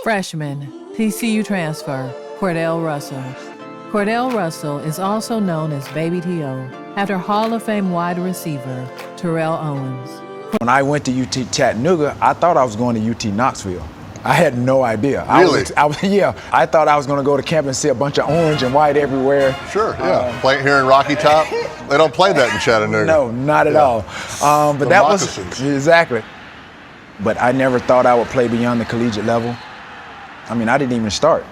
Freshman, TCU transfer, Cordale Russell. Cordale Russell is also known as Baby T.O. after Hall of Fame wide receiver Terrell Owens. When I went to UT Chattanooga, I thought I was going to UT Knoxville. I had no idea. Really? I thought I was going to go to camp and see a bunch of orange and white everywhere. Sure, yeah. Playing here in Rocky Top, they don't play that in Chattanooga. No, not at all. But that moccasins. was exactly. But I never thought I would play beyond the collegiate level. I mean, I didn't even start.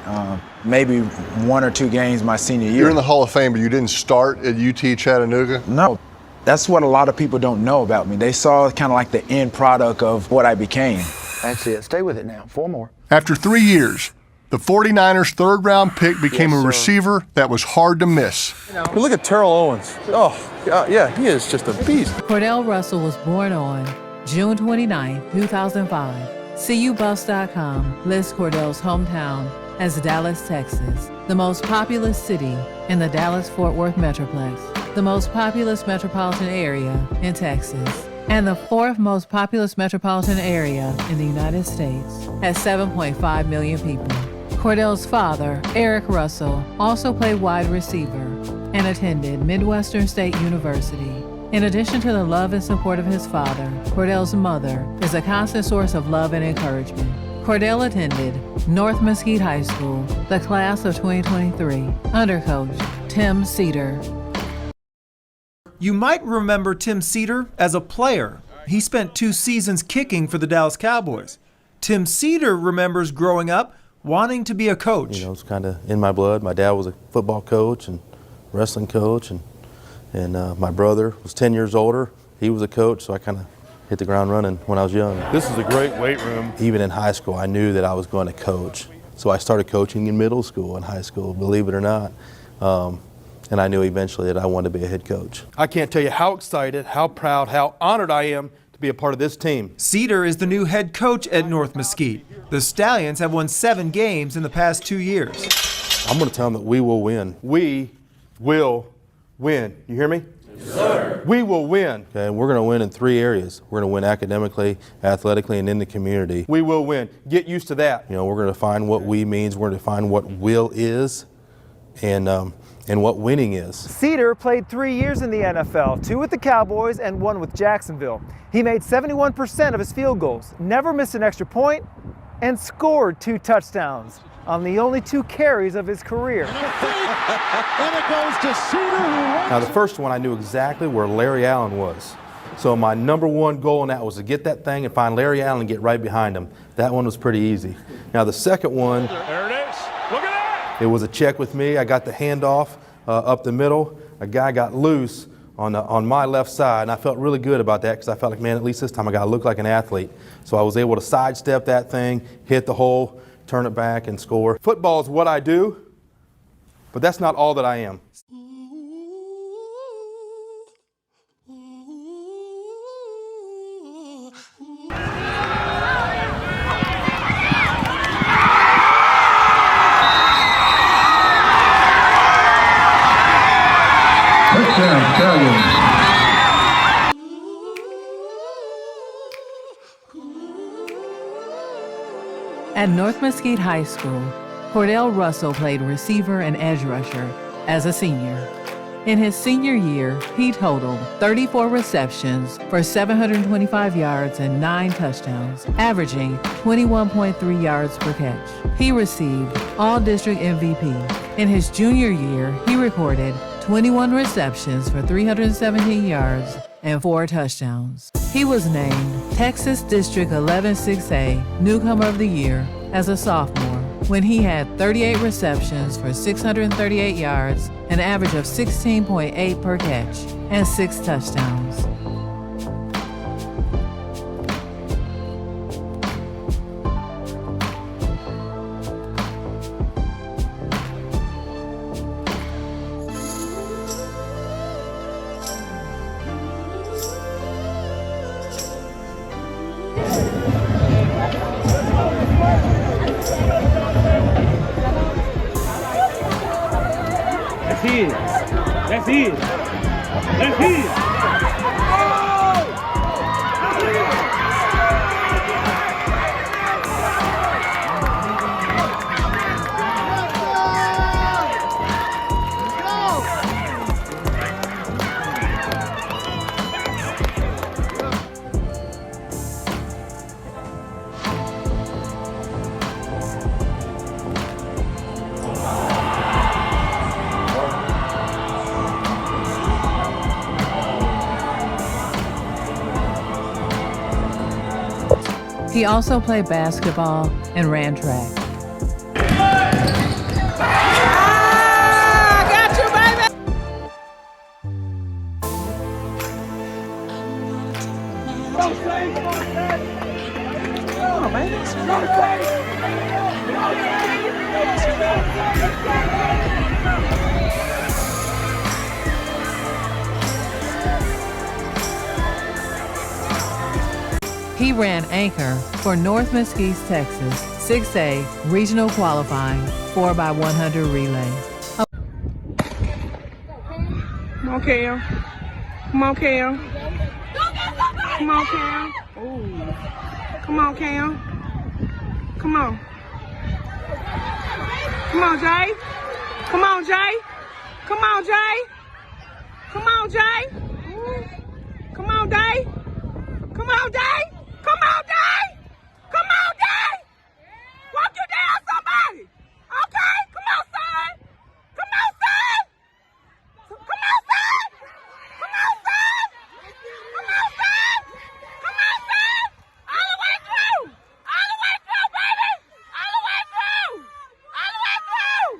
Maybe 1 or 2 games my senior year. You're in the Hall of Fame, but you didn't start at UT Chattanooga? No. That's what a lot of people don't know about me. They saw kind of like the end product of what I became. That's it. Stay with it now. 4 more. After 3 years, the 49ers' third-round pick became a receiver that was hard to miss. Look at Terrell Owens. Oh, yeah, he is just a beast. Cordale Russell was born on June 29, 2005. CUBus.com lists Cordale's hometown as Dallas, Texas, the most populous city in the Dallas-Fort Worth Metroplex, the most populous metropolitan area in Texas, and the 4th most populous metropolitan area in the United States at 7.5 million people. Cordale's father, Eric Russell, also played wide receiver and attended Midwestern State University. In addition to the love and support of his father, Cordale's mother is a constant source of love and encouragement. Cordale attended North Mesquite High School, the class of 2023, under coach Tim Cedar. You might remember Tim Cedar as a player. He spent 2 seasons kicking for the Dallas Cowboys. Tim Cedar remembers growing up wanting to be a coach. You know, it's kind of in my blood. My dad was a football coach and wrestling coach, and my brother was 10 years older. He was a coach, so I kind of hit the ground running when I was young. This is a great weight room. Even in high school, I knew that I was going to coach. So I started coaching in middle school and high school, believe it or not. And I knew eventually that I wanted to be a head coach. I can't tell you how excited, how proud, how honored I am to be a part of this team. Cedar is the new head coach at North Mesquite. The Stallions have won 7 games in the past 2 years. I'm going to tell them that we will win. We will win. You hear me? Yes, sir. We will win. Okay, and we're going to win in 3 areas. We're going to win academically, athletically, and in the community. We will win. Get used to that. You know, we're going to define what we means. We're going to define what will is, and what winning is. Cedar played 3 years in the NFL, 2 with the Cowboys and 1 with Jacksonville. He made 71% of his field goals, never missed an extra point, and scored 2 touchdowns on the only 2 carries of his career. And it goes to Cedar. Now, the first one, I knew exactly where Larry Allen was. So my number 1 goal in that was to get that thing and find Larry Allen and get right behind him. That one was pretty easy. Now, the second one, There it is. Look at that. it was a check with me. I got the handoff up the middle. A guy got loose on my left side, and I felt really good about that because I felt like, man, at least this time I got to look like an athlete. So I was able to sidestep that thing, hit the hole, turn it back, and score. Football is what I do, but that's not all that I am. At North Mesquite High School, Cordale Russell played receiver and edge rusher as a senior. In his senior year, he totaled 34 receptions for 725 yards and 9 touchdowns, averaging 21.3 yards per catch. He received All-District MVP. In his junior year, he recorded 21 receptions for 317 yards and 4 touchdowns. He was named Texas District 11-6A Newcomer of the Year as a sophomore when he had 38 receptions for 638 yards, an average of 16.8 per catch, and 6 touchdowns. That's it. That's it. He also played basketball and ran track. He ran anchor for North Mesquite, Texas, 6A regional qualifying 4x100 relay. Come on, Cam. Come on, Cam. Come on, Cam. Ooh. Come on, Cam. Come on. Come on, Jay. Come on, Jay. Come on, Jay. Come on, Jay. Come on, Day. Come on, Day. Come on, Day. Come on, Day. Walk you down, somebody. Okay? Come on, son. Come on, son. Come on, son. Come on, son. Come on, son. Come on, son. All the way through. All the way through, baby. All the way through. All the way through.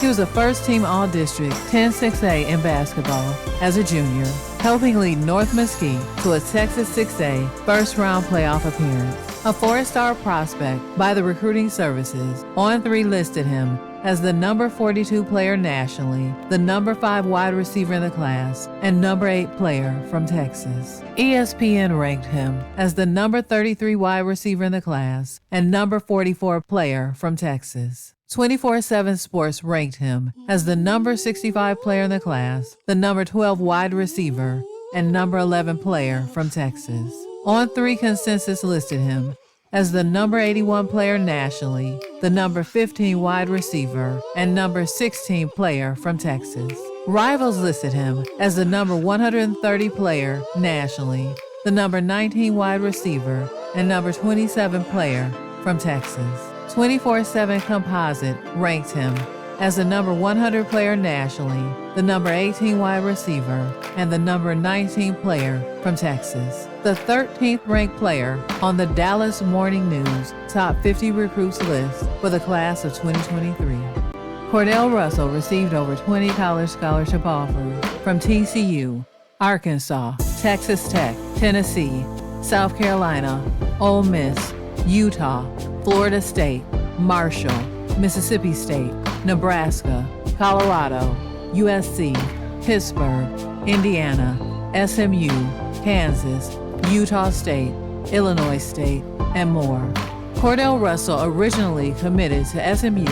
He was a first-team All-District 10-6A in basketball as a junior, helping lead North Mesquite to a Texas 6A first-round playoff appearance. A four-star prospect by the recruiting services, On3 listed him as the number 42 player nationally, the number 5 wide receiver in the class, and number 8 player from Texas. ESPN ranked him as the number 33 wide receiver in the class and number 44 player from Texas. 24/7 Sports ranked him as the number 65 player in the class, the number 12 wide receiver, and number 11 player from Texas. On3 Consensus listed him as the number 81 player nationally, the number 15 wide receiver, and number 16 player from Texas. Rivals listed him as the number 130 player nationally, the number 19 wide receiver, and number 27 player from Texas. 24/7 Composite ranked him as the number 100 player nationally, the number 18 wide receiver, and the number 19 player from Texas. The 13th ranked player on the Dallas Morning News Top 50 Recruits list for the class of 2023. Cordale Russell received over 20 college scholarship offers from TCU, Arkansas, Texas Tech, Tennessee, South Carolina, Ole Miss, Utah, Florida State, Marshall, Mississippi State, Nebraska, Colorado, USC, Pittsburgh, Indiana, SMU, Kansas, Utah State, Illinois State, and more. Cordale Russell originally committed to SMU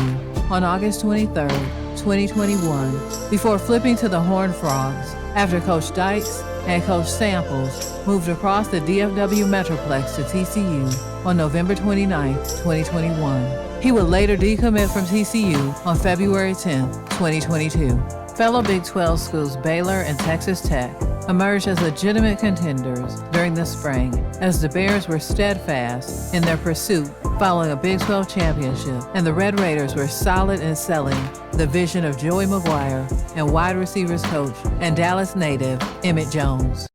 on August 23, 2021, before flipping to the Horned Frogs after Coach Dykes and Coach Samples moved across the DFW Metroplex to TCU on November 29, 2021. He would later decommit from TCU on February 10, 2022. Fellow Big 12 schools Baylor and Texas Tech emerged as legitimate contenders during the spring as the Bears were steadfast in their pursuit following a Big 12 championship, and the Red Raiders were solid in selling the vision of Joey McGuire and wide receivers coach and Dallas native Emmett Jones.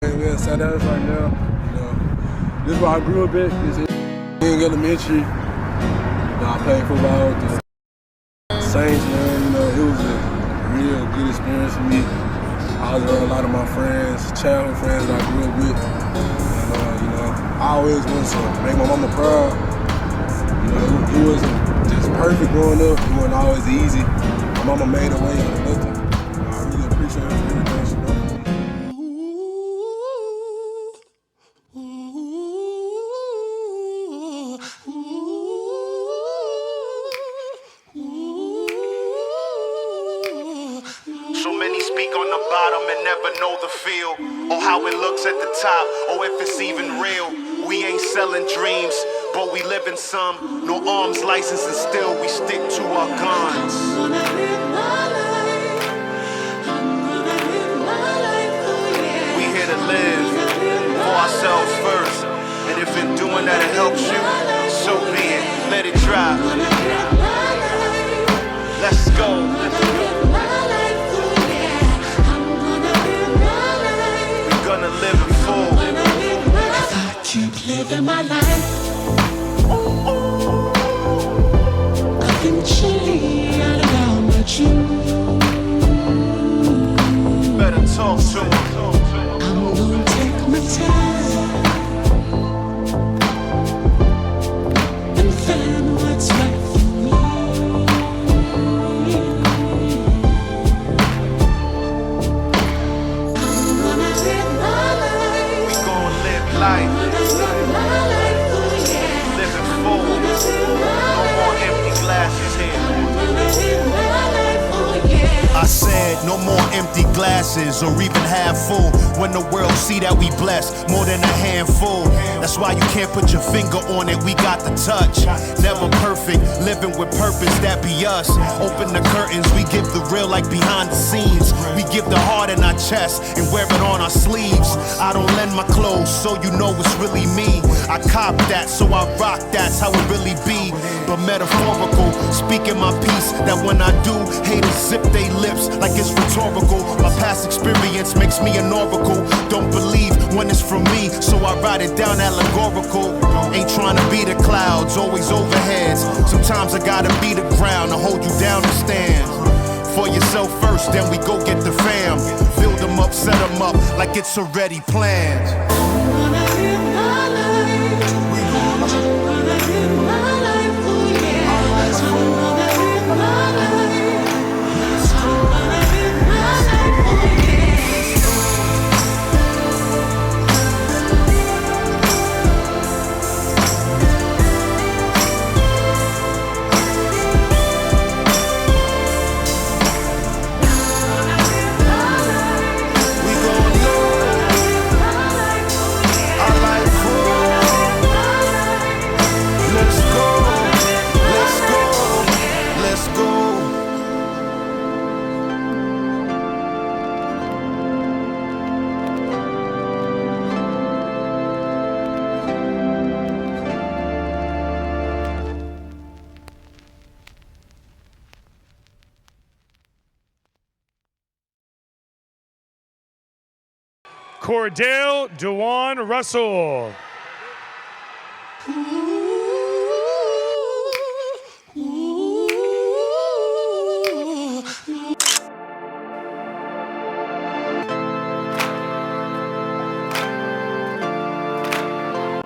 We're in South Dallas right now. This is where I grew up at. This is in elementary. I played football with the Saints, man. It was a real good experience for me. I was around a lot of my friends, childhood friends that I grew up with. And, I always wanted to make my mama proud. It wasn't just perfect growing up. It wasn't always easy. My mama made her way out of nothing. I really appreciate her for everything she done. So many speak on the bottom and never know the feel, or how it looks at the top, or if it's even real. We ain't selling dreams, but we live in some. No arms license and still we stick to our guns. We here to live for ourselves first, and if in doing that it helps you, so be it. Let it drop. Let's go. We're gonna live in full. living my life. I can change how much you. Better talk to him. I'm gonna take my time and find what's right for me. I'm gonna live my life. We gon' live life. Living full. No more empty glasses here. I said no more empty glasses or even half full. When the world see that we blessed more than a handful. That's why you can't put your finger on it, we got the touch. Never perfect, living with purpose, that be us. Open the curtains, we give the real like behind the scenes. We give the heart in our chest and wear it on our sleeves. I don't lend my clothes so you know it's really me. I cop that so I rock, that's how it really be. But metaphorical, speaking my piece, that when I do, haters zip they lips like it's rhetorical. My past experience makes me an oracle. Don't believe when it's from me, so I write it down allegorical. Ain't trying to be the clouds, always overheads. Sometimes I gotta be the ground to hold you down and stand. For yourself first, then we go get the fam. Build them up, set them up like it's already planned. Cordale Russell.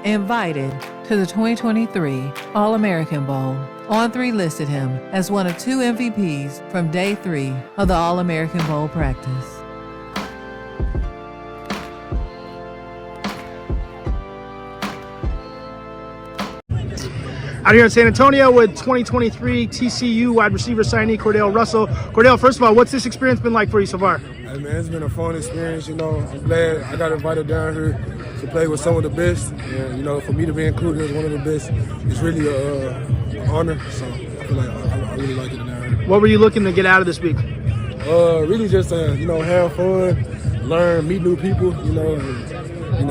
Invited to the 2023 All-American Bowl. On3 listed him as one of 2 MVPs from Day 3 of the All-American Bowl practice. Out here in San Antonio with 2023 TCU wide receiver signee Cordale Russell. Cordale, first of all, what's this experience been like for you so far? Hey man, it's been a fun experience. You know, I'm glad I got invited down here to play with some of the best. And you know, for me to be included as one of the best, it's really an honor. So I feel like I really like it down here. What were you looking to get out of this week? Really just you know, have fun, learn, meet new people. You know,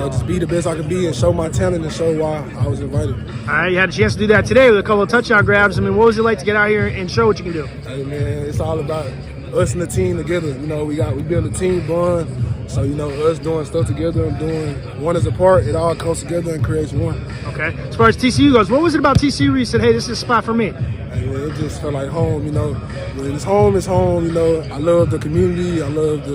just be the best I can be and show my talent and show why I was invited. All right, you had a chance to do that today with a couple of touchdown grabs. I mean, what was it like to get out here and show what you can do? Hey man, it's all about us and the team together. You know, we build a team bond. So, you know, us doing stuff together and doing one as a part, it all comes together and creates one. Okay. As far as TCU goes, what was it about TCU where you said, hey, this is a spot for me? Hey, man, it just felt like home, you know. When it's home, you know. I love the community. I love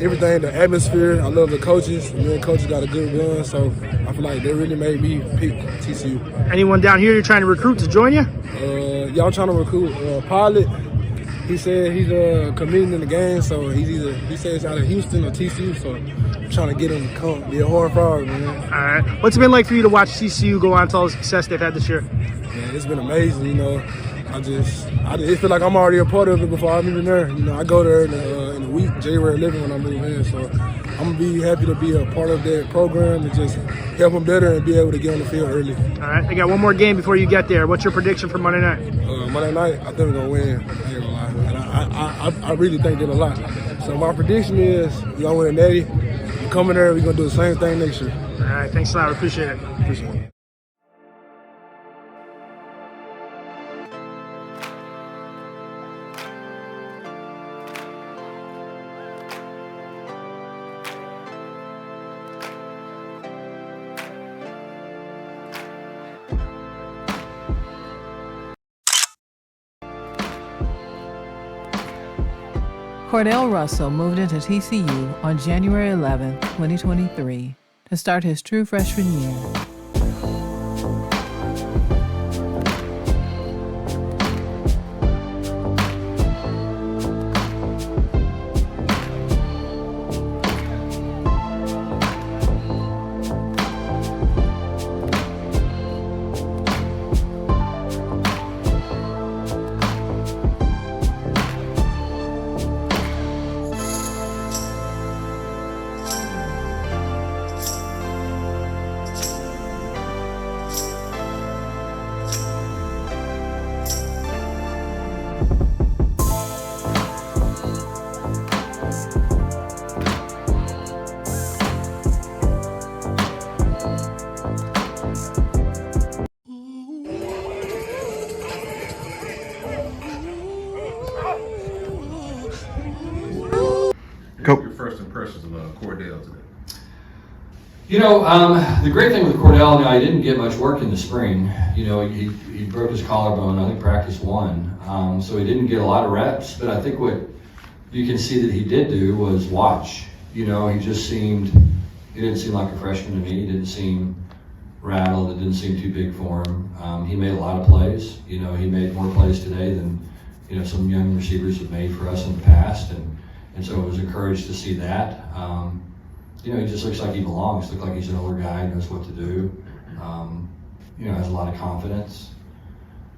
everything, the atmosphere. I love the coaches. Me and coaches got a good run, so I feel like they really made me pick TCU. Anyone down here you're trying to recruit to join you? Y'all trying to recruit Pilot. He said he's committing in the game, so he says he's out of Houston or TCU, so I'm trying to get him to come. Be a Horned Frog, man. All right. What's it been like for you to watch TCU go on to all the success they've had this year? Man, it's been amazing, you know. I just feel like I'm already a part of it before I'm even there. You know, I go there in a week, January 11 when I move in, so I'm gonna be happy to be a part of that program and just help them better and be able to get on the field early. All right, I got one more game before you get there. What's your prediction for Monday night? Monday night, I think we're gonna win. I ain't gonna lie. And I really think it a lot. So my prediction is we're gonna win a natty. We're coming there, we're gonna do the same thing next year. All right, thanks a lot. Appreciate it. Appreciate it. Cordale Russell moved into TCU on January 11, 2023, to start his true freshman year. Your first impressions of Cordale today? The great thing with Cordale, I didn't get much work in the spring. He broke his collarbone, I think practice 1. So he didn't get a lot of reps, but I think what you can see that he did do was watch. He didn't seem like a freshman to me. He didn't seem rattled. It didn't seem too big for him. He made a lot of plays. He made more plays today than, some young receivers have made for us in the past. And so I was encouraged to see that. He just looks like he belongs. Looks like he's an older guy, knows what to do. Has a lot of confidence.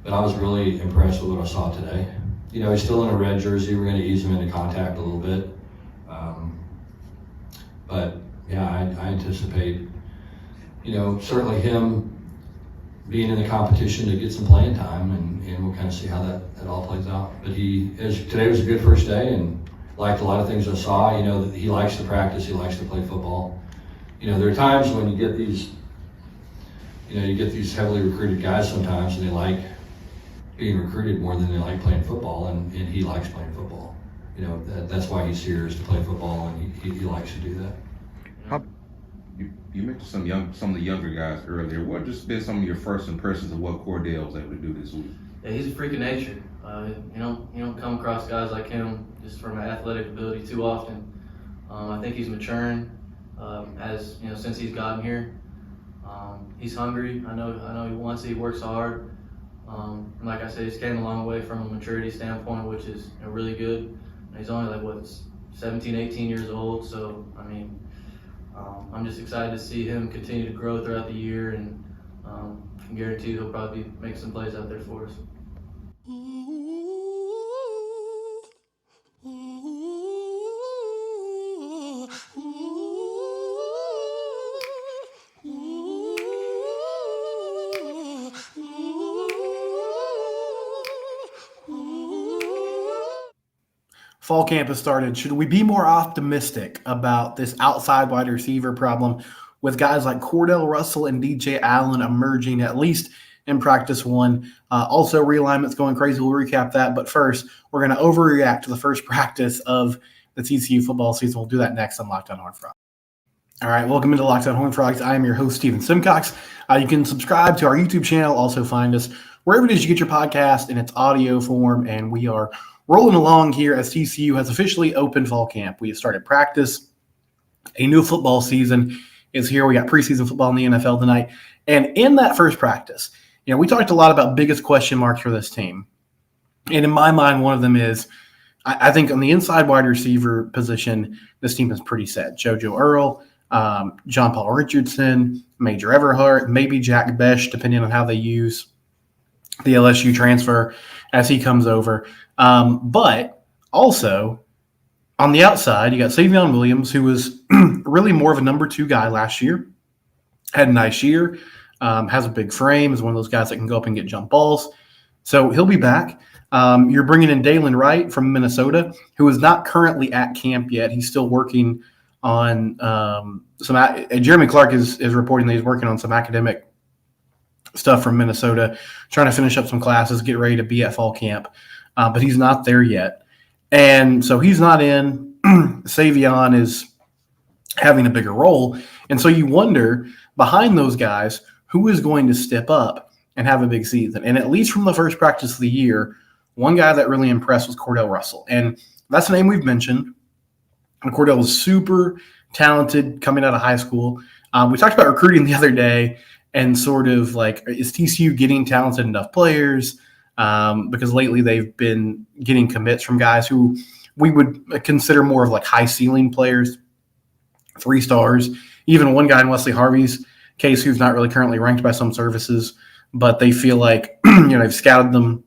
But I was really impressed with what I saw today. He's still in a red jersey. We're going to ease him into contact a little bit. But yeah, I anticipate, certainly him being in the competition to get some playing time, and we'll kind of see how that all plays out. But today was a good first day, and liked a lot of things I saw. That he likes to practice, he likes to play football. There are times when you get these heavily recruited guys sometimes, and they like being recruited more than they like playing football, and he likes playing football. That's why he's here, is to play football, and he likes to do that. You mentioned some of the younger guys earlier. What just been some of your first impressions of what Cordale was able to do this week? Yeah, he's a freak of nature. You don't come across guys like him just from an athletic ability too often. I think he's maturing since he's gotten here. He's hungry. I know he wants it. He works hard. And like I said, he's came a long way from a maturity standpoint, which is really good. And he's only 17, 18 years old. So I'm just excited to see him continue to grow throughout the year, and I can guarantee he'll probably make some plays out there for us. Fall camp has started. Should we be more optimistic about this outside wide receiver problem with guys like Cordale Russell and DJ Allen emerging at least in practice 1? Also, realignment's going crazy. We'll recap that. But first, we're going to overreact to the first practice of the TCU football season. We'll do that next on Locked On Horned Frogs. All right, welcome into Locked On Horned Frogs. I am your host, Steven Simcox. You can subscribe to our YouTube channel. Also find us wherever it is you get your podcast in its audio form. And we are rolling along here as TCU has officially opened fall camp. We have started practice. A new football season is here. We got preseason football in the NFL tonight. And in that first practice, we talked a lot about biggest question marks for this team. And in my mind, one of them is, I think on the inside wide receiver position, this team is pretty set. JoJo Earl, John Paul Richardson, Major Everhart, maybe Jack Besh, depending on how they use the LSU transfer as he comes over. But also on the outside, you got Savion Williams, who was really more of a number 2 guy last year, had a nice year, has a big frame, is one of those guys that can go up and get jump balls. So he'll be back. You're bringing in Dalen Wright from Minnesota, who is not currently at camp yet. He's still working on Jeremy Clark is reporting that he's working on some academic stuff from Minnesota, trying to finish up some classes, get ready to be at fall camp. But he's not there yet. And so he's not in. Savion is having a bigger role. And so you wonder, behind those guys, who is going to step up and have a big season? And at least from the first practice of the year, one guy that really impressed was Cordale Russell. And that's a name we've mentioned. And Cordale was super talented coming out of high school. We talked about recruiting the other day and sort of like, is TCU getting talented enough players? Because lately they've been getting commits from guys who we would consider more of like high ceiling players, 3 stars. Even one guy in Wesley Harvey's case who's not really currently ranked by some services, but they feel like they've scouted them.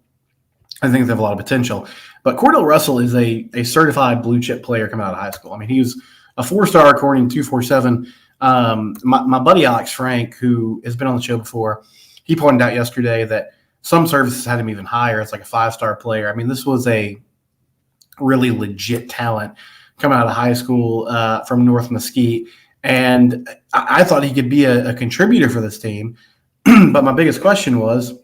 I think they have a lot of potential. But Cordale Russell is a certified blue chip player coming out of high school. I mean, he was a 4-star according to 247. My buddy Alex Frank, who has been on the show before, he pointed out yesterday that some services had him even higher. It's like a 5-star player. I mean, this was a really legit talent coming out of high school from North Mesquite. And I thought he could be a contributor for this team. But my biggest question was,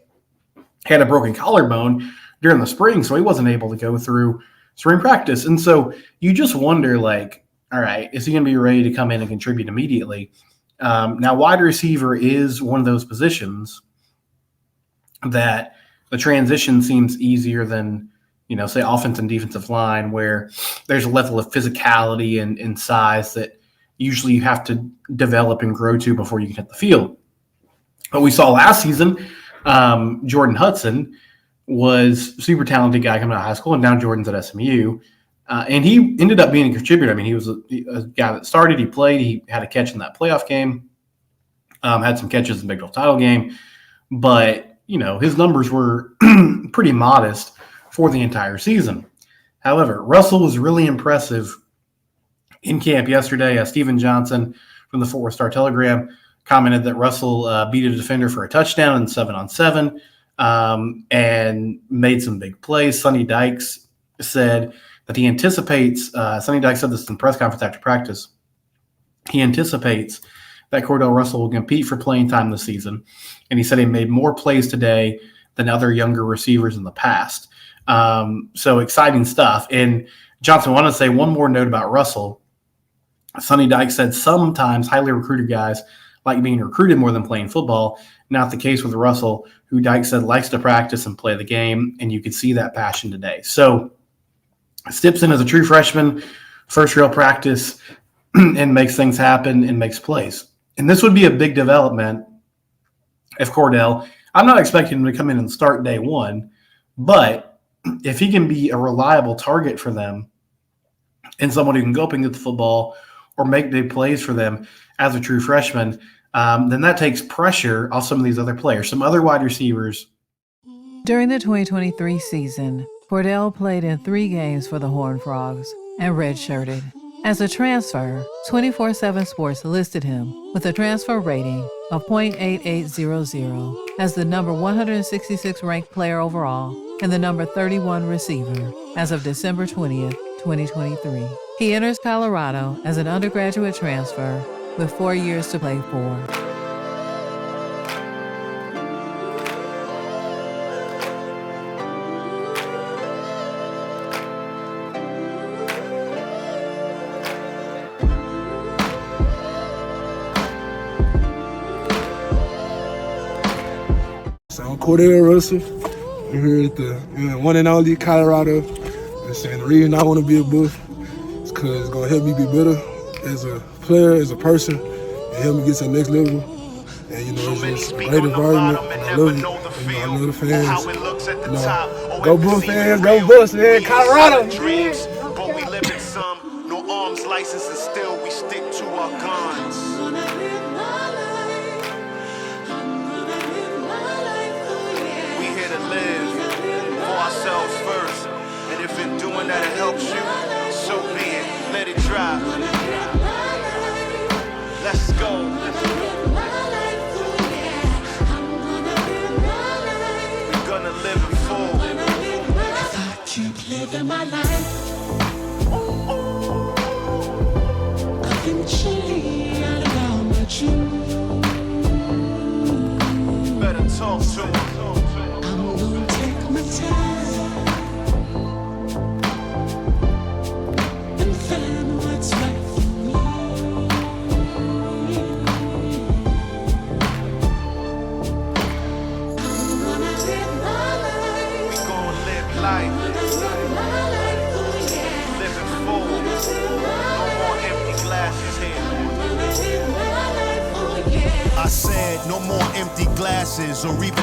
he had a broken collarbone during the spring, so he wasn't able to go through spring practice. And so you just wonder, like, all right, is he going to be ready to come in and contribute immediately? Now, wide receiver is one of those positions that the transition seems easier than, say offense and defensive line, where there's a level of physicality and size that usually you have to develop and grow to before you can hit the field. But we saw last season, Jordan Hudson was a super talented guy coming out of high school, and now Jordan's at SMU. And he ended up being a contributor. I mean, he was a guy that started, he played, he had a catch in that playoff game, had some catches in the Big 12 title game. But, his numbers were pretty modest for the entire season. However, Russell was really impressive in camp yesterday. Stephen Johnson from the 4-Star Telegram commented that Russell beat a defender for a touchdown in 7-on-7 and made some big plays. Sonny Dykes said that he anticipates, Sonny Dykes said this in the press conference after practice, he anticipates that Cordale Russell will compete for playing time this season. And he said he made more plays today than other younger receivers in the past. So exciting stuff. And Johnson, I want to say one more note about Russell. Sonny Dykes said sometimes highly recruited guys like being recruited more than playing football. Not the case with Russell, who Dykes said likes to practice and play the game, and you could see that passion today. So steps in as a true freshman, first real practice, and makes things happen and makes plays. And this would be a big development if Cordale, I'm not expecting him to come in and start day one, but if he can be a reliable target for them and someone who can go up and get the football or make big plays for them as a true freshman, then that takes pressure off some of these other players, some other wide receivers. During the 2023 season, Cordale played in 3 games for the Horned Frogs and redshirted. As a transfer, 24/7 Sports listed him with a transfer rating of .8800 as the number 166 ranked player overall and the number 31 receiver as of December 20th, 2023. He enters Colorado as an undergraduate transfer with 4 years to play for. So I'm Cordale Russell. I'm here at the one and only Colorado. And saying the reason I want to be a Buff is because it's going to help me be better as a player, as a person, and help me get to the next level. And it's just a great environment, and I love it. I love the fans. Go Buff fans, go Buffs, man. Colorado. Dreams, but we live in some. No arms license, and still we stick to our guns. Ourselves first, and if in doing that it helps you, so be it. Let it drive. Let's go. We're gonna live it full. If I keep living my life, I can change how much you. Better talk to him. I'm gonna take my time. promises or even